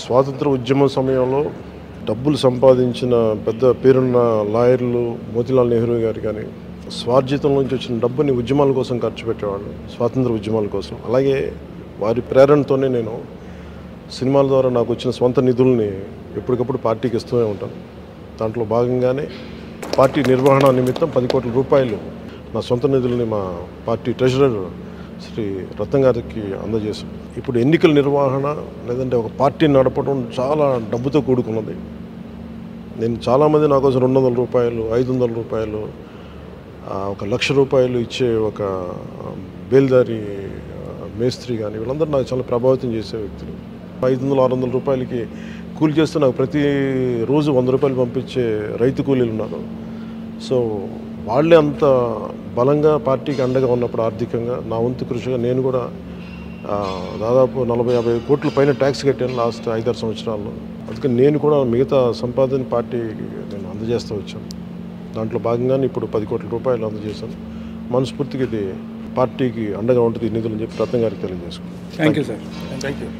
స్వాతంత్ర ఉద్యమం సమయంలో డబ్బులు సంపాదించిన పెద్ద పేరున్న లాయర్లు మోతీలాల్ నెహ్రూ గారు కానీ స్వార్జితం నుంచి వచ్చిన డబ్బుని ఉద్యమాల కోసం ఖర్చు పెట్టేవాళ్ళు, స్వాతంత్ర ఉద్యమాల కోసం. అలాగే వారి ప్రేరణతోనే నేను సినిమాల ద్వారా నాకు వచ్చిన స్వంత నిధుల్ని ఎప్పటికప్పుడు పార్టీకి ఇస్తూనే ఉంటాను. దాంట్లో భాగంగానే పార్టీ నిర్వహణ నిమిత్తం 10 కోట్ల రూపాయలు నా సొంత నిధుల్ని మా పార్టీ ట్రెజరర్ శ్రీ రత్నం గారికి అందజేశాం. ఇప్పుడు ఎన్నికల నిర్వహణ లేదంటే ఒక పార్టీని నడపడం చాలా డబ్బుతో కూడుకున్నది. నేను చాలామంది నా కోసం 200 రూపాయలు, 500 రూపాయలు, 1 లక్ష రూపాయలు ఇచ్చే ఒక బేల్దారి మేస్త్రి కానీ వీళ్ళందరూ నాకు చాలా ప్రభావితం చేసే వ్యక్తులు. 500-600 రూపాయలకి కూలి చేస్తే నాకు ప్రతిరోజు 100 రూపాయలు పంపించే రైతు కూలీలు ఉన్నారు. సో వాళ్ళే అంత బలంగా పార్టీకి అండగా ఉన్నప్పుడు ఆర్థికంగా నా వంతు కృషిగా నేను కూడా దాదాపు 40-50 కోట్ల పైన ట్యాక్స్ కట్టాను లాస్ట్ 5-6 సంవత్సరాల్లో. అందుకని నేను కూడా మిగతా సంపాదన పార్టీకి నేను అందజేస్తూ వచ్చాను. దాంట్లో భాగంగానే ఇప్పుడు 10 కోట్ల రూపాయలు అందజేశాను. మనస్ఫూర్తిగా ఇది పార్టీకి అండగా ఉంటుంది ఈ నిధులు అని చెప్పి రత్నం గారికి తెలియజేసుకున్నాను. Thank you sir. Thank you.